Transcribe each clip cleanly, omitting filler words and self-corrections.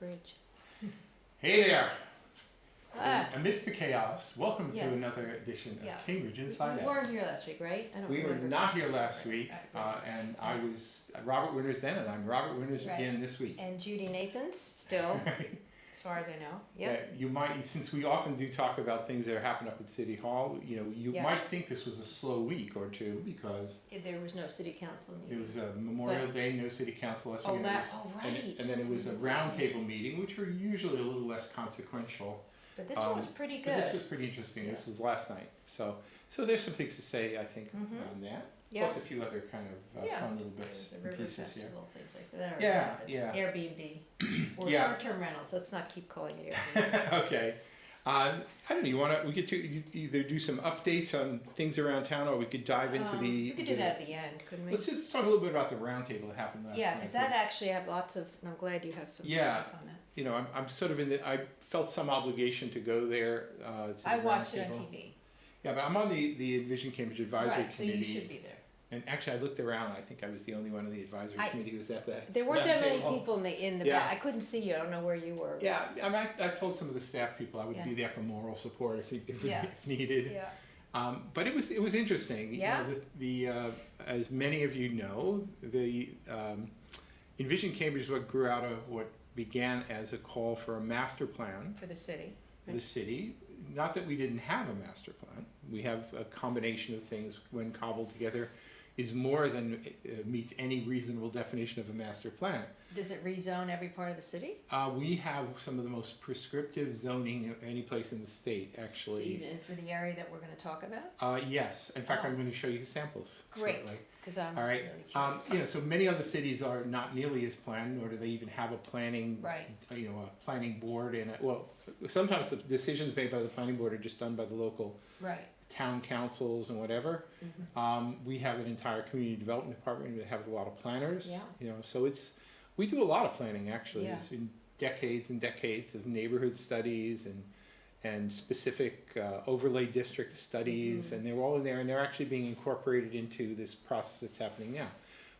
bridge. Hey there! Ah. Amidst the chaos, welcome Yes. to another edition Yeah. of Cambridge InsideOut. We weren't here last week, right? I don't We were remember. not here last Right, week, right. and I was Robert Winters then, and I'm Robert Winters Right. again this week. And Judy Nathans, still, as far as I know. Yep. You might, since we often do talk about things that happen up at City Hall, you Yeah. might think this was a slow week or two because There was no city council it meeting. was a Memorial Day, no City Council last week. Right. And then it was a roundtable meeting, which are usually a little less consequential. But this one was pretty But this good. was pretty interesting. Yeah. This was last night. So there's some things to say, I think, Mhm. on that. Yeah. Plus a few other kind of Yeah. fun little bits The and river pieces here. festival, things like that. Yeah, yeah. Airbnb, or Yeah. short-term rentals, let's not keep calling it Airbnb. Okay. I don't know, we could either do some updates on things around town, or we could dive into We could do that at the end, couldn't we? Let's just talk a little bit about the roundtable that happened last night. Yeah, because that actually have lots of, and I'm glad you have some Yeah. stuff on that. You know, I'm sort of I felt some obligation to go there, to the I watched it on roundtable. TV. Yeah, but I'm on the Envision Cambridge Advisory Right, so Committee. you should be there. And actually, I looked around, I think I was the only one on the advisory committee who was at that. There weren't that many roundtable. people in the Yeah. back. I couldn't see you. I don't know where you were. Yeah, I told some of the staff people I would Yeah. be there for moral support if Yeah. needed. Yeah. But it was interesting. Yeah. You know, as many of you know, the Envision Cambridge is what grew out of what began as a call for a master plan For the city. for the city. Not that we didn't have a master plan. We have a combination of things when cobbled together is more than meets any reasonable definition of a master plan. Does it rezone every part of the city? We have some of the most prescriptive zoning of any place in the state, So actually. even for the area that we're going to talk about? Yes, in fact, Oh. I'm going to show you samples. Great, shortly. because I'm All right. really curious. You know, so many other cities are not nearly as planned, nor do they even have a planning, Right. you know, a planning board. And well, sometimes the decisions made by the planning board are just done by the local Right. town councils and whatever. We have an entire community development department that has a lot of planners. Yeah. You know, so we do a lot of planning actually. Yeah. It's been decades and decades of neighborhood studies and specific overlay district studies, and they're all in there, and they're actually being incorporated into this process that's happening now.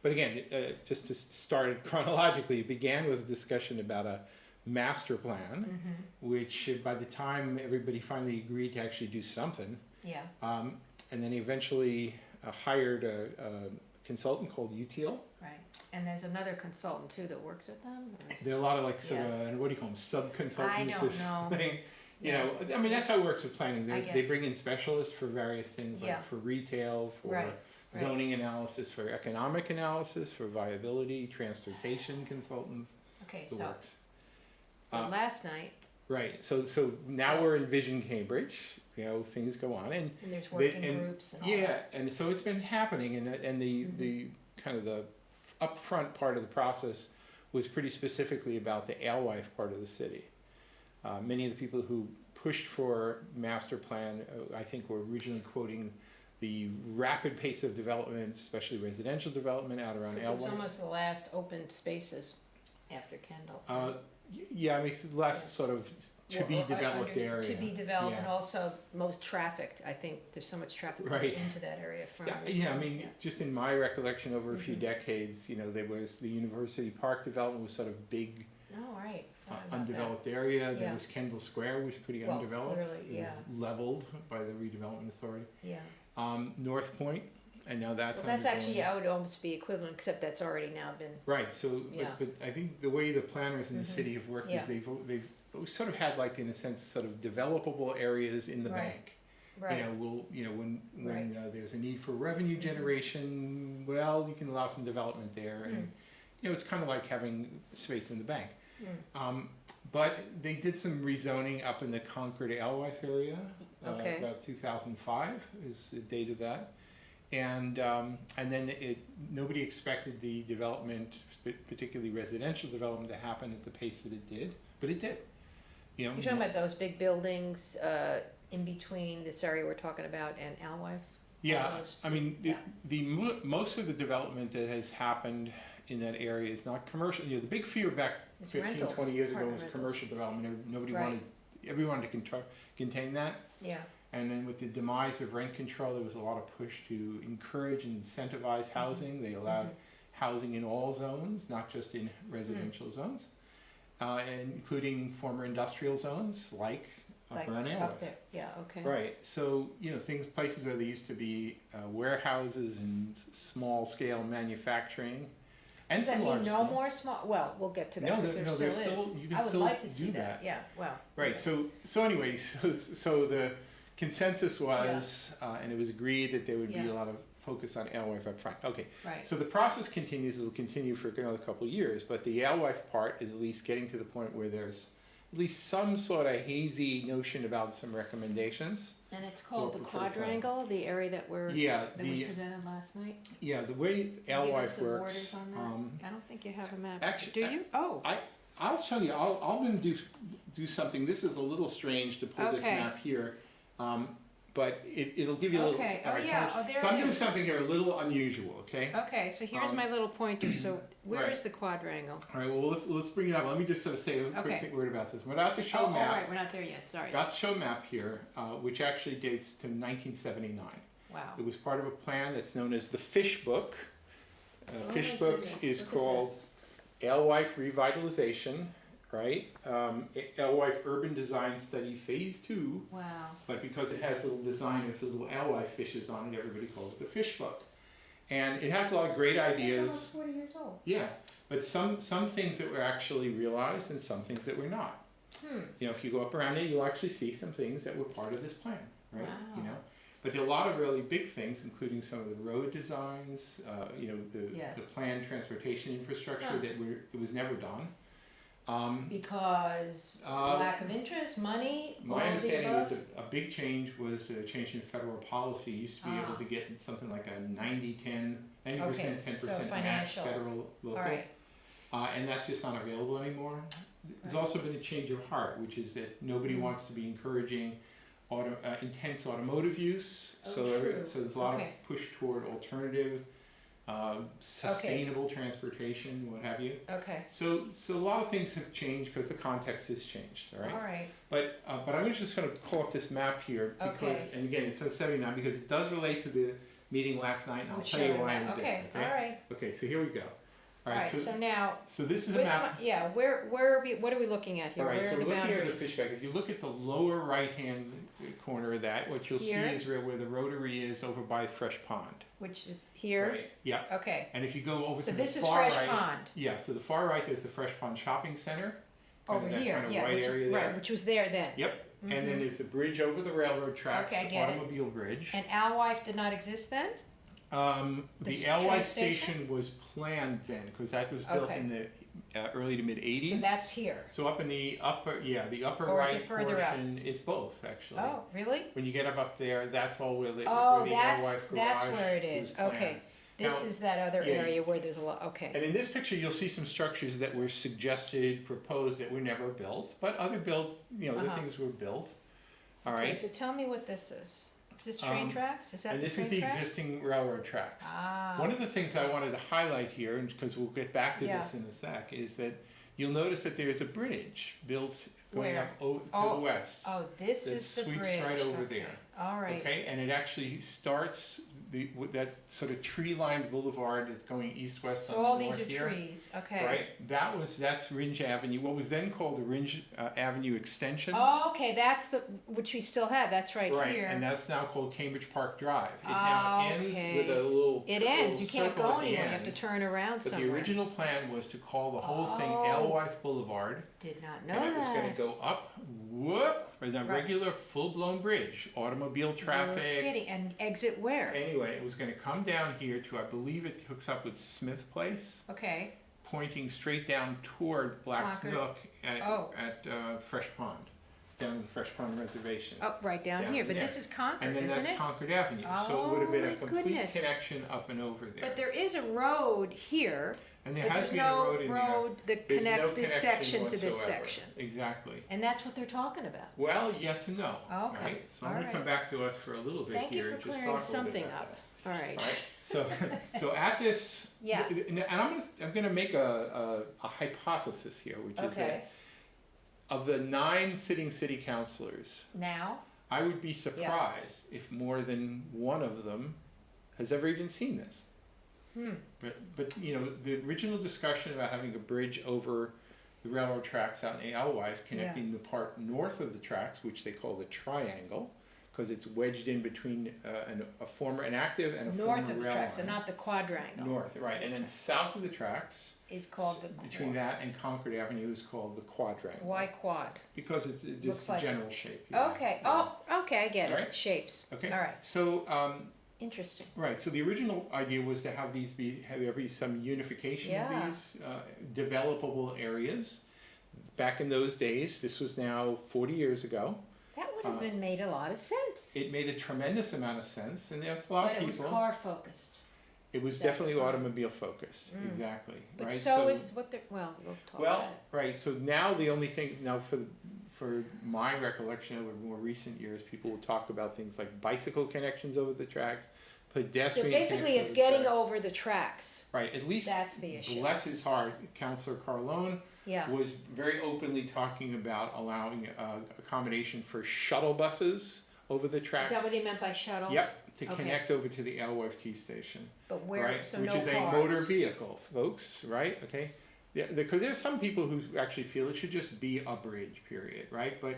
But again, just to start it chronologically, it began with a discussion about a master plan, which by the time everybody finally agreed to actually do something, Yeah. and then eventually hired a consultant called UTL. Right. And there's another consultant too that works with them? Or is- There are a lot of like sort of, what do you call them, sub-consultants? I don't this know. thing. You Yeah. know, I mean, that's how it works with planning. I They guess. bring in specialists for various things, like Yeah. for retail, for Right, right. zoning analysis, for economic analysis, for viability, transportation consultants, Okay, the so, works. last night, Right, so now we're in Vision Cambridge, you know, things go on, and and there's working and- groups and all yeah, that. and so it's been happening, and the kind of the upfront part of the process was pretty specifically about the Alewife part of the city. Many of the people who pushed for master plan, I think, were originally quoting the rapid pace of development, especially residential development out around It was Alewife. almost the last open spaces after Kendall. Yeah, I mean, it's the last Yeah. sort of to be Well, under developed the area. To be developed, and Yeah. also most trafficked. I think there's so much traffic going Right. into that area from. Yeah, I mean, yeah. just in my recollection over a few Mhm. decades, you know, there was the University Park development was sort of big, Oh, right. Thought about that. undeveloped area. There Yeah. was Kendall Square was pretty Well, undeveloped. clearly, It yeah. was leveled by the redevelopment authority. Yeah. North Point, and now that's Well, that's undergoing- actually, I would almost be equivalent, except that's already now been, Right, so, Yeah. but I think the way the planners in the Mhm. city have worked Yeah. is they've sort of had like, in a sense, sort of developable areas in the Right. bank. right. When Right. there's a need for revenue generation, well, you can allow some development there, and Mm. you know, it's kind of like having space in the bank. Mm. But they did some rezoning up in the Concord Alewife area. Okay. About 2005 is the date of that, and then nobody expected the development, particularly residential development, to happen at the pace that it did, but it did. You know, You're talking about those big buildings, in between this area we're talking about and Alewife? Yeah, All those I mean, yeah. most of the development that has happened in that area is not commercial. You know, the big fear back It's 15, rentals, 20 years ago apartment was rentals. commercial development. Nobody Right. everyone wanted to contain that. Yeah, And then with the demise of rent control, there was a lot of push to encourage and incentivize housing. They allowed housing in all zones, not just in residential zones. and including former industrial zones like Like around Alewife. up there, yeah, okay. Right, so, places where there used to be warehouses and small scale manufacturing and Does that some large mean no scale. more small, well, we'll get to that, No, because there- there no, still there's is. still- you can I would still like to see do that, that. yeah, well. Right, so anyway, so the consensus was, and it was agreed that there would be Yeah. a lot of focus on Alewife up front. Okay, Right, so the process continues, it'll continue for another couple of years, but the Alewife part is at least getting to the point where there's at least some sort of hazy notion about some recommendations. and it's called the Or preferred plan. quadrangle, the area that Yeah, that was presented last night? the way Give us Alewife the works, borders on that? I don't think you have a map. actually, Do you? Oh, I'll show you, I'm gonna do something, this is a little strange to pull this Okay. map here, but it'll give you a little. Okay. Oh, alright, yeah. Oh, there So I'm it doing is. something here a little unusual, okay? okay, so here's Um, my little pointer, so where right. is the quadrangle? Alright, well, let's bring it up, let me just sort of say a Okay. quick word about this. We're about to show Oh, a all map, right, we're not there yet, sorry. about to show a map here, which actually dates to 1979. Wow. It was part of a plan that's known as the Fish Book. Oh Fish my Book goodness, is look at called this. Alewife Revitalization, right? Alewife Urban Design Study Phase 2, Wow. but because it has a little design with the little alewife fishes on it, everybody calls it the Fish Book. And it has a lot of great It's ideas. almost 40 years old. Yeah, but some things that were actually realized and some things that were not. If you go up around there, you'll actually see some things that were part of this plan, right? Wow. But there are a lot of really big things, including some of the road designs, Yeah. the planned transportation infrastructure Huh. it was never done. Because lack of interest, money, all My of the understanding was above? a big change was a change in federal policy. You used to be able to get something like a 90%, 10% so match financial. federal, local. All right, And that's just not available anymore. There's Right. also been a change of heart, which is that nobody Mm. wants to be encouraging intense automotive use. Oh, So true. there's a lot Okay. of push toward alternative, sustainable transportation, what have you. okay, So a lot of things have changed because the context has changed, all right? all right, But I'm just going to pull up this map here because, Okay. and again, it's on 79 because it does relate to the meeting last night, and I'll We'll tell show you you why in that. a bit. Okay, all right, Okay, so here we go. all right, so now, so this is a with map. yeah, where are we, what are we looking at here? All right, Where so are the looking at the boundaries? fish back, if you look at the lower right-hand corner of that, what you'll see Here? is where the rotary is over by Fresh Pond. Which is here? Right, yeah. Okay, And if you go over so to the this is far Fresh right, Pond, yeah, to the far right, there's the Fresh Pond Shopping Center. kind over of that here, kind of yeah, white which area is, there. right, which was there then. Yep, and then Mhm. there's the bridge over the railroad tracks, Okay, I get it. automobile bridge. And Alewife did not exist then? The This Alewife train station station? was planned then, because that was built Okay. in the early to mid So '80s. that's here. So up in the upper, the upper Or is right it further up? portion, it's both actually. Oh, really? When you get up there, that's all where the Oh, where the that's Alewife that's garage where it is, was planned. okay. This Now, is that other yeah, area where there's a lot, okay. And in this picture, you'll see some structures that were suggested, proposed, that were never built, but other Uh-huh. things were built. All Okay, right, so tell me what this is. Is this train Um, tracks? Is that and the this train is the tracks? existing railroad tracks. Ah. One of the things I wanted to highlight here, and because we'll get back to this Yeah. in a sec, is that you'll notice that there's a bridge built going Where? up to Oh, the west. Oh, this that is the sweeps bridge. right over Okay. there. All right. Okay, and it actually starts with that sort of tree-lined boulevard that's going east-west So on all the these north are here. trees, okay. Right, that's Ringe Avenue, what was then called the Ringe Avenue Extension. Oh, okay, that's the, which we still have, that's right Right, here. and that's now called Cambridge Park Drive. It now ends Okay. with a little It ends, little you can't circle go at the anywhere, you have to end. turn around But the somewhere. original plan was to call the whole thing Oh. Alewife Boulevard, Did not know and it was gonna that. go up, whoop, with a Right. regular full-blown bridge, automobile You're traffic. kidding, and exit where? Anyway, it was gonna come down here to, I believe it hooks up with Smith Place, Okay, pointing straight down toward Black's Concord. Nook at, Oh. Fresh Pond, down the Fresh Pond Reservation. oh, right down Down here, but there. this is Concord, And then isn't that's it? Concord Avenue, so it would have been Oh, a my complete goodness. connection up and over there. But there is a road here, And there but has there's been a no road in there. road that There's no connects this connection section to this whatsoever. section. Exactly. And that's what they're talking about. Well, yes and no. Okay, Right? So I'm all gonna come right. back to us for a little bit Thank you here for and just talk a clearing little bit something about up. that. All right. Right? So at this, Yeah. and I'm gonna make a hypothesis here, which is Okay, that of the 9 sitting city councilors, now, I would be surprised if more than one of them has ever even seen this. But the original discussion about having a bridge over the railroad tracks out in Alewife, connecting the part north of the tracks, which they call the triangle, because it's wedged in between an active and a North former of the rail tracks, so line. not the quadrangle. North, right, and then south of the tracks, Is called the between that and Concord Avenue, is called the quadrangle. Why quad? Because it's Looks just like general shape. Okay, Yeah. oh, okay, I get Alright. it, shapes. Okay. All right, So, interesting. right, so the original idea was to have there be some unification Yeah. of these developable areas. Back in those days, this was now 40 years ago. That would have been made a lot of sense. It made a tremendous amount of sense, and there's a lot But of it was people. car focused. It was That's definitely fine. automobile focused, exactly. But right? so is what they're, well, we'll talk about Well, it. right. So now the only thing for my recollection over more recent years, people will talk about things like bicycle connections over the tracks, So pedestrian. basically, connections it's over the getting tracks. over the tracks. Right. At least That's the issue. bless his heart, Councillor Carlone Yeah, was very openly talking about allowing accommodation for shuttle buses over the is tracks. that what he meant by shuttle? Yep, to Okay. connect over to the Alewife T station. But where, Right, so which no is cars. a motor vehicle, folks, right? Okay, yeah, because there's some people who actually feel it should just be a bridge, period, right? But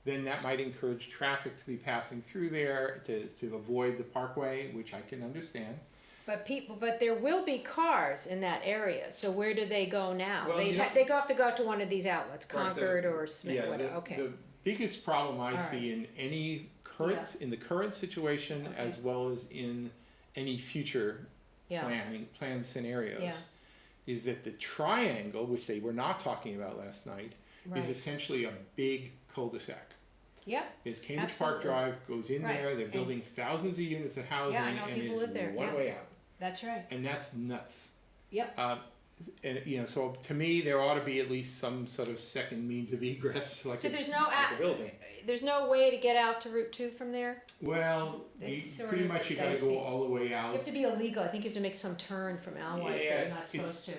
then that might encourage traffic to be passing through there to avoid the parkway, which I can understand. But there will be cars in that area, so where do they go now? Well, They have to go out to one of these outlets, Right, Concord or Smith, Yeah, whatever, okay. the biggest problem I All see in any current, in the current situation, Okay. as well as in any future Yeah, planned scenarios, Yeah. is that the triangle, which they were not talking about last night, is right, essentially a big cul-de-sac. yeah, Is Cambridge Park Absolutely. Drive goes in Right. there, they're And- building thousands of units of housing, I know and people is live there, one yeah. way out, that's right, and that's nuts. Yep. And so to me, there ought to be at least some sort of second means of egress, like So a, there's no, like a building. there's no way to get out to Route 2 from there? Well, It's sort pretty of much you gotta dicey. go all the way You out. have to be illegal, I think you have to make some turn from Alewife that you're not supposed to.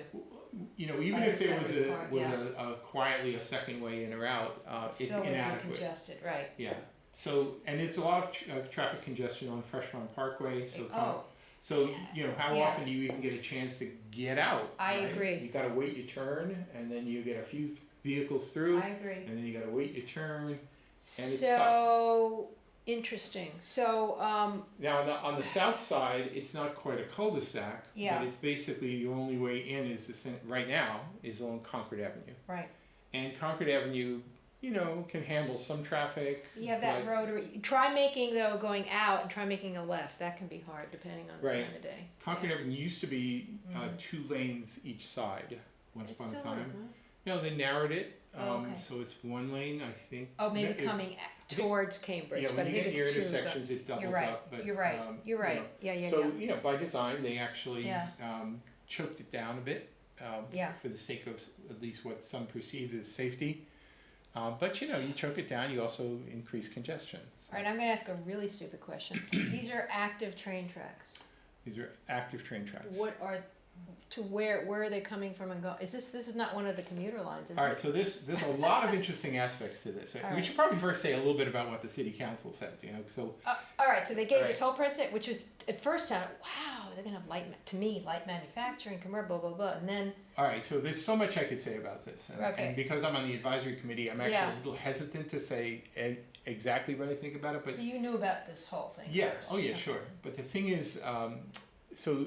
You know, even By if a there was separate part, a quietly a second way in or out, it's Still would be inadequate. congested, right. Yeah, so, and there's a lot of traffic congestion on Freshman Parkway, so Oh, so, you know, how Yeah. often do you even get a chance to get out? I right? agree. You gotta wait your turn, and then you get a few vehicles through, I agree. and then you gotta wait your turn. it's So, interesting, so, Now, on the south side, it's not quite a cul-de-sac, Yeah. but it's basically the only way in is, right now, is along Concord Avenue. right, And Concord Avenue, you know, can handle some traffic. you have that but- rotary, try making though, going out and try making a left, that can be hard depending on the Right. time of day. Concord Yeah. Avenue used to be 2 lanes each side once It upon a still time. is, huh? No, they narrowed it, Oh, okay. so it's 1 lane, I think. Oh, maybe It- coming towards Cambridge, Yeah, but when I you think get near it's true. intersections, it doubles You're right, up, but. you're right, you're right, you know. yeah, So, you know, by design, they actually Yeah. choked it down a bit, Yeah. for the sake of at least what some perceive as safety. But you know, you choke it down, you also increase congestion. So Alright, I'm gonna ask a really stupid question. These are active train tracks. these are active train tracks. Where are they coming from and go, this is not one of the commuter lines, is it? All right, so there's a lot of interesting aspects to this. All We right. should probably first say a little bit about what the city council said, you know, so. Alright, so they gave All this whole precedent, which was, at first sounded, wow, they're gonna have light manufacturing, commercial, blah, blah, blah, and then, All right, so there's so much I could say about this. Okay. And because I'm on the advisory committee, I'm actually Yeah. a little hesitant to say exactly what I think about it, but so you knew about this whole thing yeah, first. oh yeah, sure. But the thing is, so,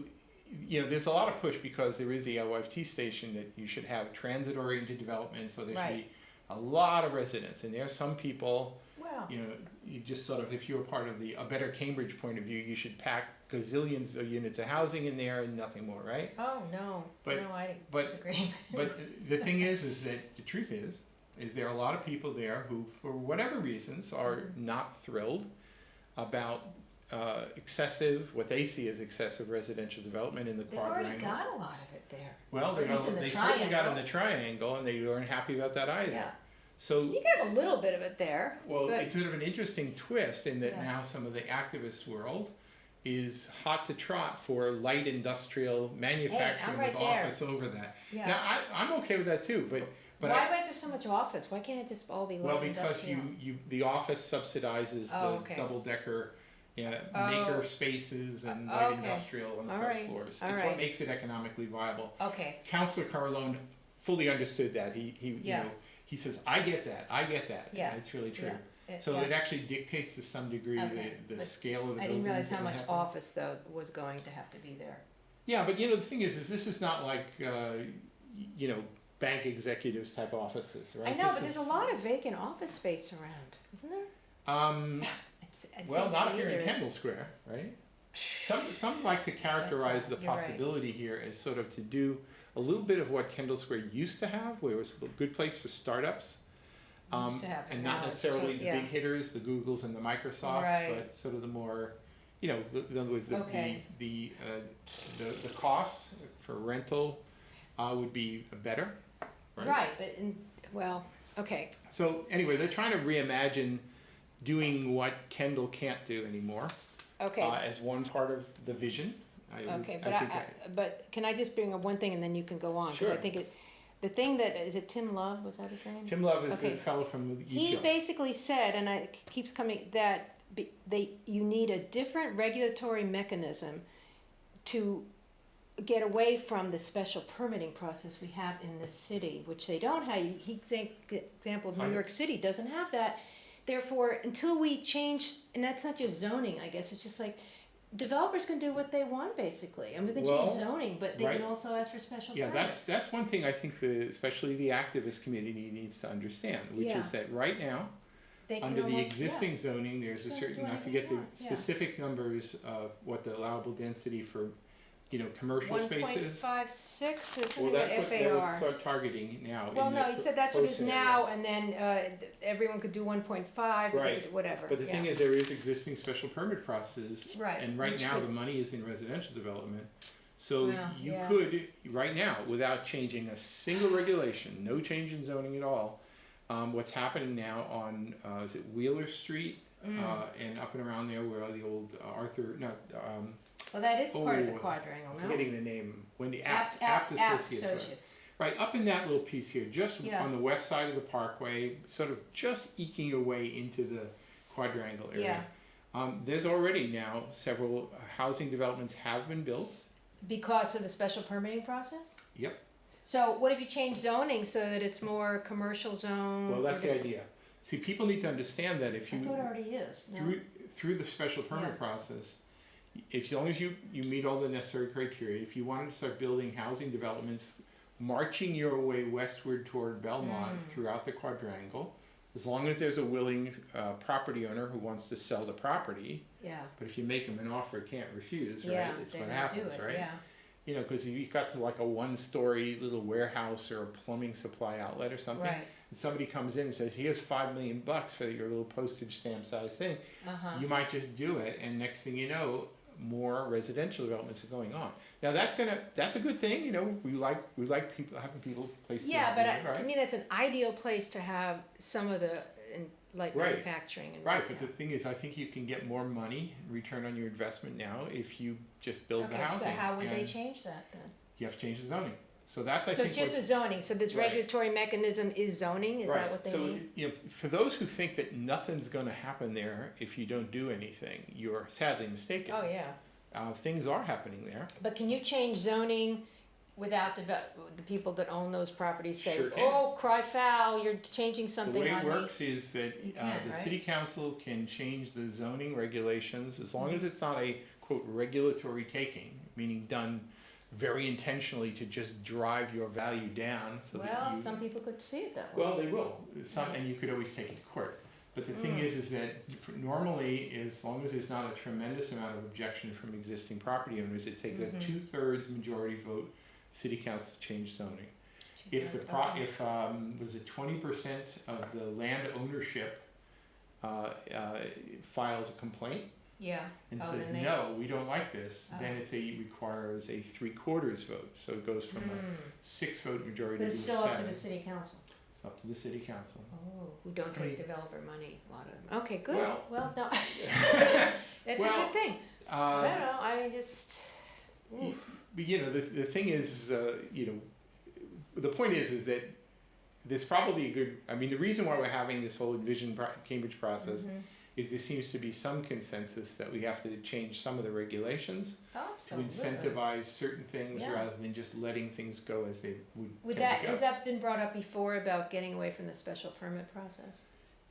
you know, there's a lot of push because there is the LYFT station that you should have transit-oriented development, so there should Right. be a lot of residents. And there are some people, Wow, you know, you just sort of, if you're part of a better Cambridge point of view, you should pack gazillions of units of housing in there and nothing more, right? oh, no, But- no, I but- disagree. But the thing is that the truth is there are a lot of people there who, for whatever reasons, are not thrilled about what they see as excessive residential development in the They've already quadrangle. got a lot of it there. Well, At least in the they certainly got in triangle. the triangle, and they weren't happy about that either. Yeah, So, you can have a little bit of it there, well, but- it's sort of an interesting twist in that Yeah. now some of the activist world is hot to trot for light industrial manufacturing right with there. office over that. yeah. Now, I'm okay with that too, but Why wait there so much office? Why can't it just all be well, light because industrial? the office subsidizes Oh, the okay. double-decker Oh. maker spaces and Oh, light okay. industrial on the All first right. floors. All It's right. what makes it economically viable. Okay, Councillor Carlone fully understood that. He Yeah. you know, he says, I get that. Yeah. And it's really true. Yeah. So Yeah. it actually dictates to some degree Okay, the but scale of the I didn't realize buildings how that would much happen. office though was going to have to be there. Yeah, but you know, the thing is this is not like, you know, bank executives type offices, right? I know, This but there's a is- lot of vacant office space around, isn't there? It Well, seems not to if me you're in there is. Kendall Square, right? Some like to characterize the You're right. possibility here as sort of to do a little bit of what Kendall Square used to have, where it was a good place for startups. Used to have, And now not it's necessarily the yeah. big hitters, the Googles and the Microsofts, Right. but sort of the more, you know, in other words, Okay. the cost for rental would be better, right? Right, but well, okay, So anyway, they're trying to reimagine doing what Kendall can't do anymore okay, as one part of the vision. okay, but can I just bring up one thing and then you can go on? 'Cause I Sure. think the thing that, is it Tim Love, was that his name? Tim Love is Okay. the fellow from the He UTL. basically said, and it keeps coming, that you need a different regulatory mechanism to get away from the special permitting process we have in the city, which they don't have. Example of New Right. York City doesn't have that. Therefore, until we change, and that's not just zoning, I guess, it's just like, developers can do what they want, basically. And we can Well, change zoning, but they right. can also ask for special Yeah, permits. that's one thing I think especially the activist community needs to understand, which Yeah. is that right now, They can under the almost- existing zoning, there's a They can certain, do I anything forget they the want, yeah. specific numbers of what the allowable density for, you know, commercial yeah. spaces. 1.56, there's Well, something that's about what they would FAR. start targeting now. Well, in no, the he said that's what it is proposed now, area. and then everyone could do 1.5, but they Right. could do whatever. But the yeah. thing is, there is existing special permit process, Right, and right which now could- the money is in residential development. So Well, you yeah. could, right now, without changing a single regulation, no change in zoning at all, what's happening now on, is it Wheeler Street? And up and around there where the old Well, that is part of the oh, quadrangle, I'm no? forgetting the name, Wendy, Apt Apt Associates, right. Associates. Right, up in that little piece here, just Yeah. on the west side of the parkway, sort of just eking your way into the quadrangle area. There's already now several housing developments have been built. Because of the special permitting process? Yep. So what if you change zoning so that it's more commercial zone? Well, that's or the just- idea. See, people need to understand that if I you, thought it already is, no? through the special permit Yeah. process, as long as you meet all the necessary criteria, if you wanted to start building housing developments, marching your way westward toward Belmont throughout the quadrangle, as long as there's a willing property owner who wants to sell the property, Yeah, but if you make them an offer, can't refuse, right? yeah, It's they're what gonna do happens, it, right? yeah. You know, because you've got to like a one-story little warehouse or a plumbing supply outlet or something, Right, and somebody comes in and says, here's $5 million for your little postage stamp size thing, uh-huh. you might just do it, and next thing you know, more residential developments are going on. Now that's a good thing, you know, we like people, having people places Yeah, to but live, to right? me, that's an ideal place to have some of the light Right. manufacturing and Right, retail. but the thing is, I think you can get more money, return on your investment now, if you just build the Okay, housing. so how would they and change that then? You have to change the zoning. So that's, I So think, just what- a zoning, so this Right. regulatory mechanism is zoning, is that right. what they So, mean? you know, for those who think that nothing's gonna happen there if you don't do anything, you're sadly mistaken. Oh, yeah, Things are happening there. but can you change zoning without the people that own those properties say, Sure can. oh, cry foul, you're changing The something way on it me? works is that You can, the right? city council can change the zoning regulations as long as it's not a quote regulatory taking, meaning done very intentionally to just drive your value down so that Well, you. some people could see it that way. Well, they will. And you could always take it to court. But the thing is that normally, as long as there's not a tremendous amount of objection from existing property owners, it takes a 2/3 majority vote, city council to change zoning. If was it 20% of the land ownership files a complaint Yeah. and Oh, says then they- no, we don't like this, then Oh. requires a 3/4 vote. So it goes from a 6-vote majority But to a it's still up to 7. the city council. It's up to the city council. Oh, who don't I mean- take developer money, a lot of them. Okay, good. Well- Well, no, that's a Well, good thing. I don't know, I mean, just, oof. But, you know, the thing is, you know, the point is that there's probably a good, I mean, the reason why we're having this whole Envision Cambridge process is there seems to be some consensus that we have to change some of the regulations to Absolutely. incentivize certain things Yeah. rather than just letting things go as they would Would tend that, to go. has that been brought up before about getting away from the special permit process?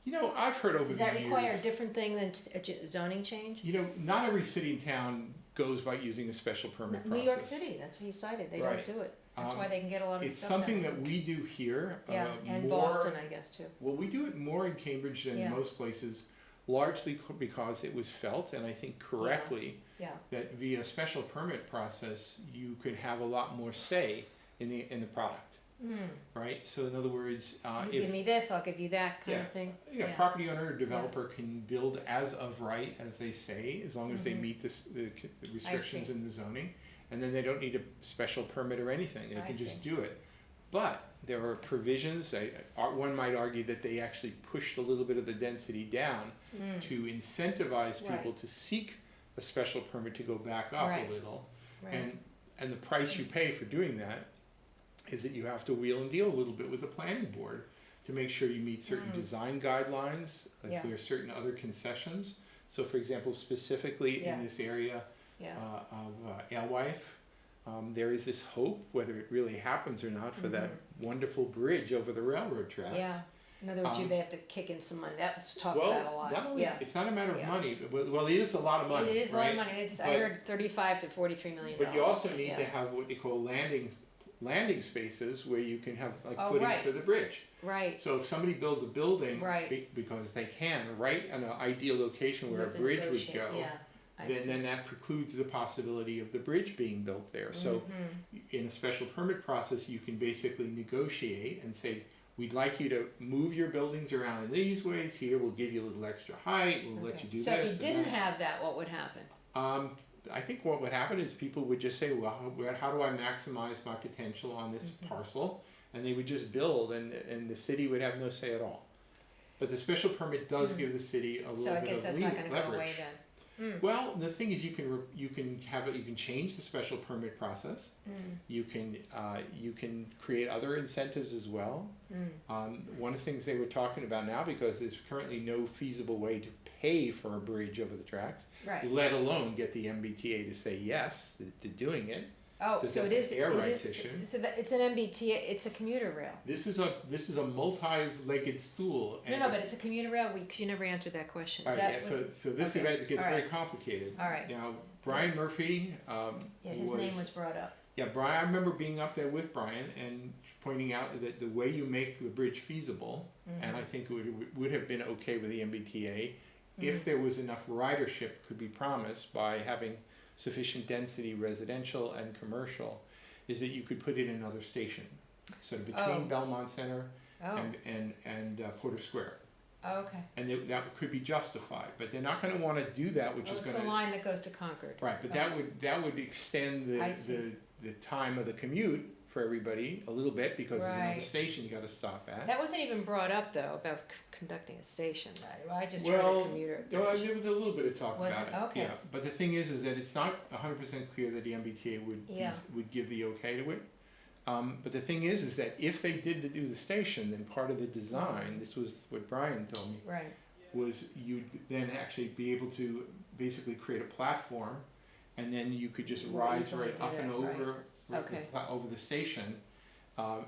You know, I've heard over Does the that require a years, different thing than a zoning change? you know, not every city and town goes by using a special permit New process. York City, that's what he cited, they Right. don't do it. That's Um, why they can get a lot of It's stuff something done. that we do here. Yeah, and more, Boston, I guess, too. Well, we do it more in Cambridge than Yeah. most places, largely because it was felt, and I think correctly, Yeah, that via special permit process, you could have a lot more say in the product, right? So in other words, you give if me this, I'll give you that kind of thing. a property owner or developer can build as of right, as they say, as long as they meet the restrictions see. in the zoning, and then they don't need a special permit or anything, they I can just see. do it. But there are provisions, one might argue that they actually pushed a little bit of the density down to incentivize people Right. to seek a special permit to go back up Right. a little. Right. And the price you pay for doing that is that you have to wheel and deal a little bit with the planning board to make sure you meet certain design guidelines, if Yeah. there are certain other concessions. So for example, specifically Yeah. in this area Yeah, of Alewife, there is this hope, whether it really happens or not, for that wonderful bridge over the railroad tracks. yeah. In other words, they have to kick in some money, that's talked Well, about a lot, not only, yeah. it's not a matter of Yeah. money, but, well, it is a lot of money, It is a lot of right? money, it's, I But- heard 35 to 43 million dollars. But you also need Yeah. to have what they call landing spaces where you can have like Oh, footings right. for the bridge. Right, So if somebody builds a building Right. because they can, right in an ideal location You where a have to bridge would negotiate, go, yeah, I then, see. then that precludes the possibility of the bridge being built there. So in a special permit process, you can basically negotiate and say, we'd like you to move your buildings around in these ways, here we'll give you a little extra height, we'll let Okay. you do So this. if you and didn't that." have that, what would happen? I think what would happen is people would just say, well, how do I maximize my potential on this parcel? And they would just build, and the city would have no say at all. But the special permit does give the city a So little I bit guess of that's not gonna go away leverage. then. Well, the thing is, you can have it. You can change the special permit process. You can create other incentives as well. One of the things they were talking about now, because there's currently no feasible way to pay for a bridge over the tracks, Right, let alone get the MBTA to say yes to doing it. oh, 'cause so it that's is, an air it rights is, issue. so that, it's an MBTA, it's a commuter rail. This is a multi-legged stool. No, no, but it's a commuter rail, cause you never answered that question, All is right, that yeah, what- so this okay, event gets all very right. complicated. All right. Now, Brian Murphy yeah, his name was brought up, Yeah, Brian, I remember being up there with Brian and pointing out that the way you make the bridge feasible, and I think it would have been okay with the MBTA, if there was enough ridership could be promised by having sufficient density residential and commercial, is that you could put in another station. So between Oh. Belmont Center oh, and Porter Square. oh, okay. And that could be justified, but they're not gonna wanna do that, which Oh, is it's gonna. the line that goes to Concord. Right, but that would extend I see. the time of the commute for everybody a little bit, because there's another Right. station you gotta stop at. That wasn't even brought up though, about conducting a station, I just heard Well, a commuter. Well, there was a little bit of talk Was about it? it, Okay. yeah, but the thing is that it's not 100% clear that the MBTA Yeah. would give the okay to it. But the thing is that if they did to do the station, then part of the design, this was what Brian told me, Right, was you'd then actually be able to basically create a platform, and then you could just More rise easily right do up that, and right. over Okay. over the station,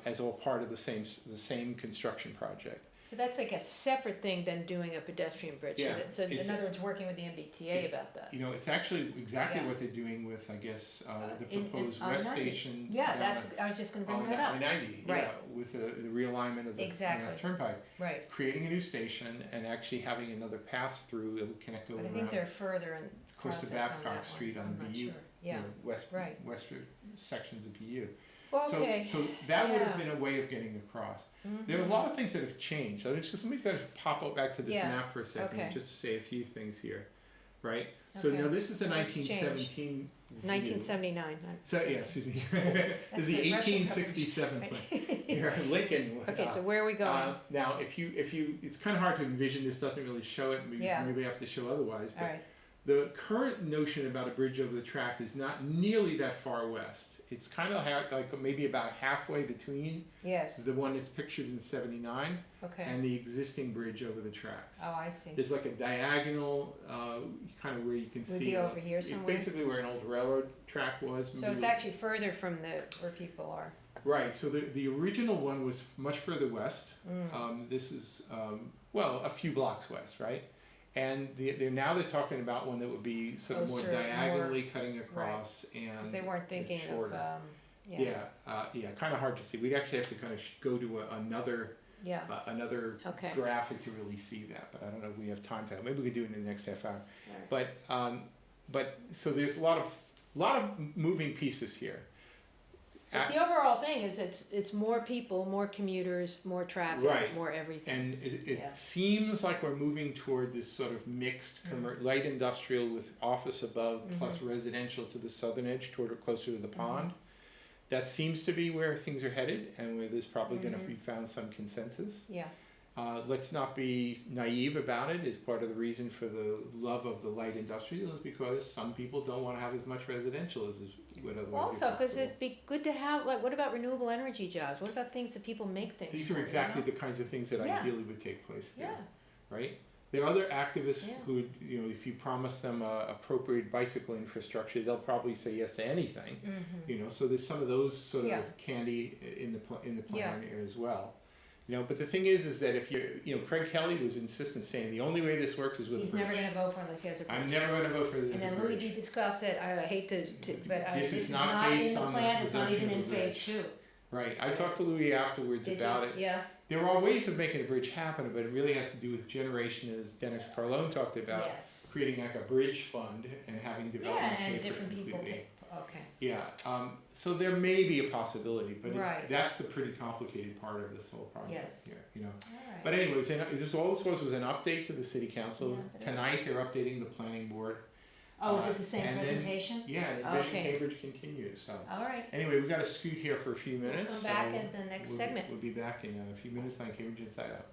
as all part of the same construction project. so that's like a separate thing than doing a pedestrian bridge, Yeah, so it's- in other words, working with the MBTA it's- about that. You know, it's actually exactly Yeah. what they're doing with, I guess, the In proposed West I-90. Station. Yeah, down that's, I was just gonna bring on that up, I-90, Right. yeah, with the realignment of the Exactly. Mass Turnpike. right, Creating a new station and actually having another pass-through, it'll connect over but I think around they're further in close to process on that Babcock one. Street on I'm not BU. sure. Yeah, you know, west right. sections of BU. well, okay, So that would have Yeah. been a way of getting across. There are a lot of things that have changed. I just let me kind of pop up back to this Yeah. map for a second, Okay. just to say a few things here, right? So Okay. now this is the So what's 1917 view. 1979. So yeah, excuse me. This is the the Russian 1867 Right. plan. Here, Lincoln. Okay, so where are we going? Now, if you, it's kind of hard to envision. This doesn't really show it. Yeah. Maybe I have to show otherwise. But Alright, the current notion about a bridge over the track is not nearly that far west. it's kind of like maybe about halfway between Yes, the one that's pictured in 79 okay. and the existing bridge over the tracks. Oh, I see. There's like a diagonal, kind of where you can Would see. be over here somewhere? It's basically where an old railroad track was. So it's actually further from where people are. Right, so the original one was much further west. This is, well, a few blocks west, right? And they're talking about one that would be sort of more Closer, diagonally cutting across and Because they weren't thinking of, shorter. yeah. Kind of hard to see. We'd actually have to kind of go to another Yeah, another graphic to really see that, but I don't know if we have time to. Maybe we could do it in the next half hour. Alright. But so there's a lot of moving pieces here. But the overall thing is it's more people, more commuters, more traffic, Right. more everything. And it Yeah. seems like we're moving toward this sort of mixed light industrial with office above plus residential to the southern edge, closer to the pond. That seems to be where things are headed, and where there's probably going to be found some consensus. Yeah, Let's not be naive about it. It's part of the reason for the love of the light industrial is because some people don't want to have as much residential as would otherwise be also, because possible. it'd be good to have, like, what about renewable energy jobs? What about things that people make things These for, are you exactly know? the kinds of things that Yeah. ideally would take place there, Yeah, right? There are other activists Yeah. who would, if you promise them appropriate bicycle infrastructure, they'll probably say yes to anything. So there's some of those sort Yeah. of candy in the plan Yeah. here as well. But the thing is that if Craig Kelly was insistent saying the only way this works is with he's a bridge. never gonna vote for unless he has a bridge. I'm never going to vote for this And then bridge. Louis Pascal said, I hate to but This this is is not not based in the on the plan, it's not even in presumption of phase bridge. 2. Right. I talked to Louis afterwards Did about you? it. Yeah, There are ways of making a bridge happen, but it really has to do with generation, as Dennis Carlone talked about, yes. creating like a bridge fund and having development Yeah, pay and for it different people completely. pay, okay. Yeah, so there may be a possibility, but Right. that's the pretty complicated part of this whole project Yes. here, Alright. But anyways, all this was an update to the city council. Yeah, it is. Tonight, they're updating the planning board. Oh, is it the same and then- presentation? Yeah, and Envision Okay. Cambridge continues, so. Alright, Anyway, we've got to scoot here for a few minutes. come back so in the next we'll- segment. We'll be back in a few minutes on Cambridge Inside Out.